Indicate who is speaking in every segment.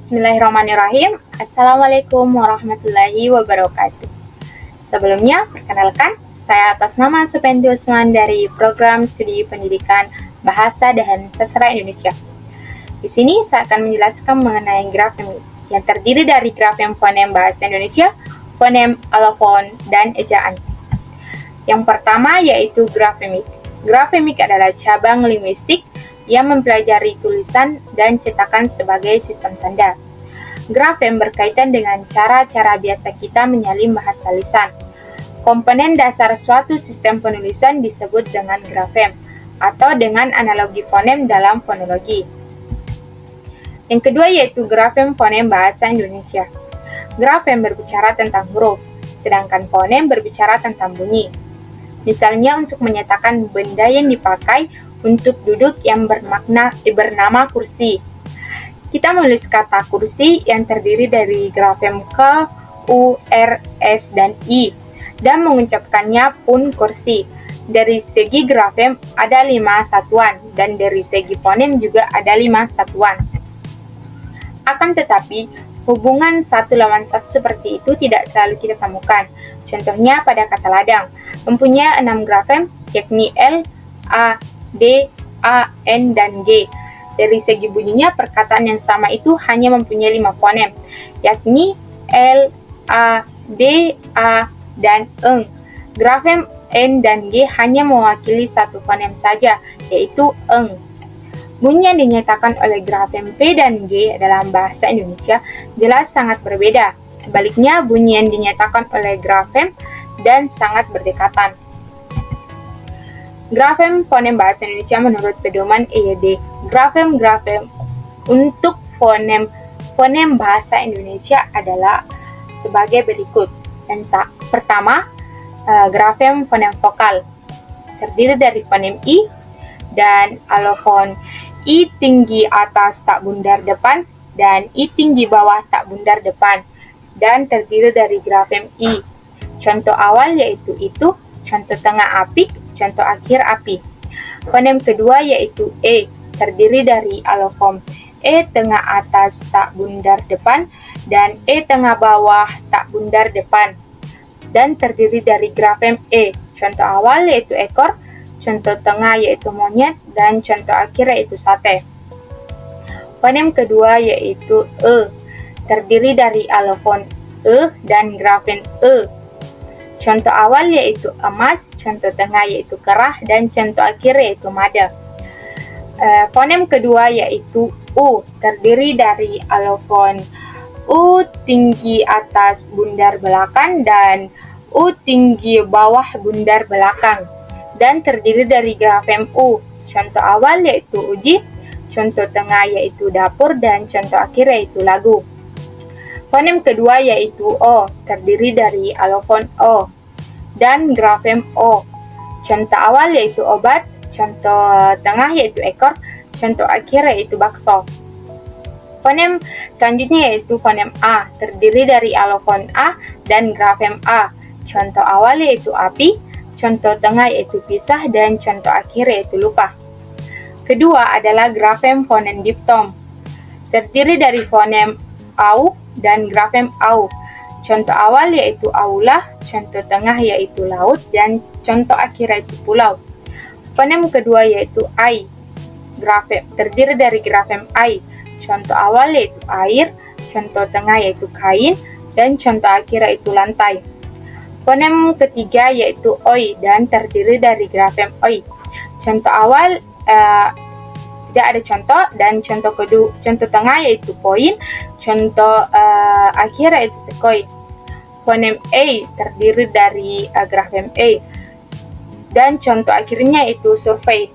Speaker 1: Bismillahirrahmanirrahim. Assalamualaikum warahmatullahi wabarakatuh. Sebelumnya, perkenalkan, saya atas nama Supendi Usman dari Program Studi Pendidikan Bahasa dan Sastra Indonesia. Di sini saya akan menjelaskan mengenai grafemik yang terdiri dari grafem fonem bahasa Indonesia, fonem, alofon, dan ejaan. Yang pertama yaitu grafemik. Grafemik adalah cabang linguistik yang mempelajari tulisan dan cetakan sebagai sistem tanda. Grafem berkaitan dengan cara-cara biasa kita menyalin bahasa lisan. Komponen dasar suatu sistem penulisan disebut dengan grafem atau dengan analogi fonem dalam fonologi. Yang kedua yaitu grafem fonem bahasa Indonesia. Grafem berbicara tentang huruf, sedangkan fonem berbicara tentang bunyi. Misalnya untuk menyatakan benda yang dipakai untuk duduk yang bernama kursi. Kita menulis kata kursi yang terdiri dari grafem K, U, R, S, dan I, dan mengucapkannya pun kursi. Dari segi grafem ada 5 satuan, dan dari segi fonem juga ada 5 satuan. Akan tetapi, hubungan satu lawan satu seperti itu tidak selalu kita temukan. Contohnya pada kata ladang, mempunyai 6 grafem, yakni L, A, D, A, N, dan G. Dari segi bunyinya, perkataan yang sama itu hanya mempunyai 5 fonem, yakni L, A, D, A, dan eng. Grafem N dan G hanya mewakili satu fonem saja, yaitu eng. Bunyi yang dinyatakan oleh grafem P dan G dalam bahasa Indonesia jelas sangat berbeda. Sebaliknya, bunyi yang dinyatakan oleh grafem dan sangat berdekatan. Grafem fonem bahasa Indonesia menurut pedoman EYD. Grafem untuk fonem bahasa Indonesia adalah sebagai berikut. Pertama, grafem fonem vokal terdiri dari fonem I dan alofon I tinggi atas tak bundar depan dan I tinggi bawah tak bundar depan, dan terdiri dari grafem I. Contoh awal yaitu itu, contoh tengah apik, contoh akhir api. Fonem kedua yaitu E, terdiri dari alofon E tengah atas tak bundar depan dan E tengah bawah tak bundar depan, dan terdiri dari grafem E. Contoh awal yaitu ekor, contoh tengah yaitu monyet, dan contoh akhir yaitu sate. Fonem kedua yaitu E, terdiri dari alofon E dan grafem E. Contoh awal yaitu emas, contoh tengah yaitu kerah, dan contoh akhir yaitu mada. Fonem kedua yaitu U, terdiri dari alofon U tinggi atas bundar belakang dan U tinggi bawah bundar belakang, dan terdiri dari grafem U. Contoh awal yaitu uji, contoh tengah yaitu dapur, dan contoh akhir yaitu lagu. Fonem kedua yaitu O, terdiri dari alofon O dan grafem O. Contoh awal yaitu obat, contoh tengah yaitu ekor, contoh akhir yaitu bakso. Fonem selanjutnya yaitu fonem A, terdiri dari alofon A dan grafem A. Contoh awal yaitu api, contoh tengah yaitu pisah, dan contoh akhir yaitu lupa. Kedua adalah grafem fonem diptom, terdiri dari fonem AU dan grafem AU. Contoh awal yaitu aulah, contoh tengah yaitu laut, dan contoh akhir yaitu pulau. Fonem kedua yaitu ai, terdiri dari grafem ai. Contoh awal yaitu air, contoh tengah yaitu kain, dan contoh akhir yaitu lantai. Fonem ketiga yaitu oi dan terdiri dari grafem oi. Contoh awal tidak ada contoh, dan contoh tengah yaitu poin, contoh akhir yaitu sekoi. Fonem E terdiri dari grafem E, dan contoh akhirnya yaitu survei.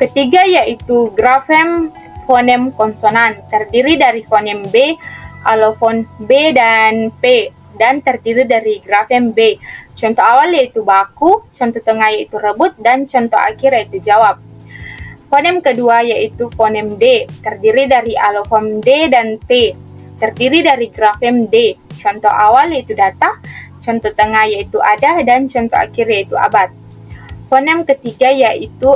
Speaker 1: Ketiga yaitu grafem fonem konsonan, terdiri dari fonem B, alofon B dan P, dan terdiri dari grafem B. Contoh awal yaitu baku, contoh tengah yaitu rebut, dan contoh akhir yaitu jawab. Fonem kedua yaitu fonem D, terdiri dari alofon D dan T, terdiri dari grafem D. Contoh awal yaitu data, contoh tengah yaitu ada, dan contoh akhir yaitu abad. Fonem ketiga yaitu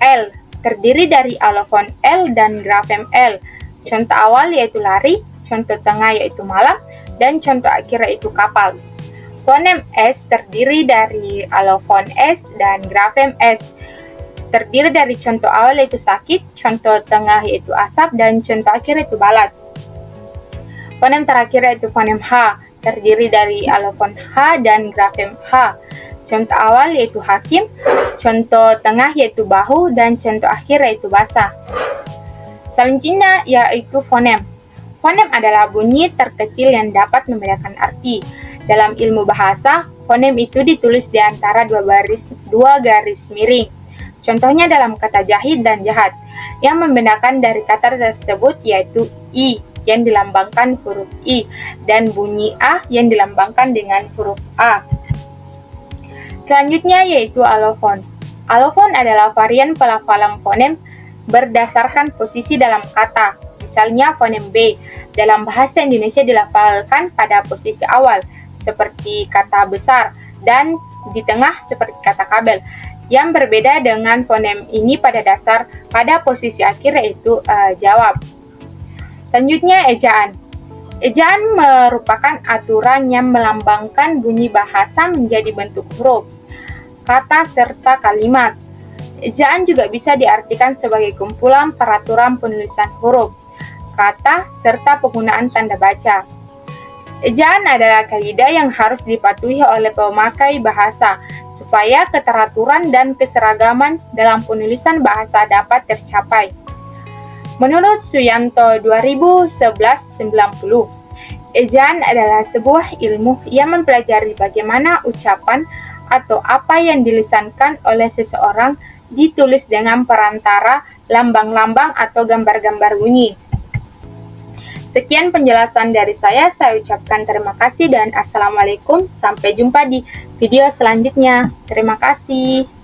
Speaker 1: L, terdiri dari alofon L dan grafem L. Contoh awal yaitu lari, contoh tengah yaitu malam, dan contoh akhir yaitu kapal. Fonem S terdiri dari alofon S dan grafem S. Terdiri dari contoh awal yaitu sakit, contoh tengah yaitu asap, dan contoh akhir yaitu balas. Fonem terakhir yaitu fonem H, terdiri dari alofon H dan grafem H. Contoh awal yaitu hakim, contoh tengah yaitu bahu, dan contoh akhir yaitu basah. Selanjutnya yaitu fonem. Fonem adalah bunyi terkecil yang dapat membedakan arti. Dalam ilmu bahasa, fonem itu ditulis di antara dua garis miring. Contohnya dalam kata jahit dan jahat. Yang membedakan dari kata tersebut yaitu I yang dilambangkan huruf I dan bunyi A yang dilambangkan dengan huruf A. Selanjutnya yaitu alofon. Alofon adalah varian pelafalan fonem berdasarkan posisi dalam kata. Misalnya fonem B dalam bahasa Indonesia dilafalkan pada posisi awal seperti kata besar dan di tengah seperti kata kabel. Yang berbeda dengan fonem ini pada posisi akhir yaitu jawab. Selanjutnya ejaan. Ejaan merupakan aturan yang melambangkan bunyi bahasa menjadi bentuk huruf, kata serta kalimat. Ejaan juga bisa diartikan sebagai kumpulan peraturan penulisan huruf, kata serta penggunaan tanda baca. Ejaan adalah kaidah yang harus dipatuhi oleh pemakai bahasa supaya keteraturan dan keseragaman dalam penulisan bahasa dapat tercapai. Menurut Suyanto 2011-90, ejaan adalah sebuah ilmu yang mempelajari bagaimana ucapan atau apa yang dilisankan oleh seseorang ditulis dengan perantara lambang-lambang atau gambar-gambar bunyi. Sekian penjelasan dari saya ucapkan terima kasih dan assalamualaikum. Sampai jumpa di video selanjutnya. Terima kasih.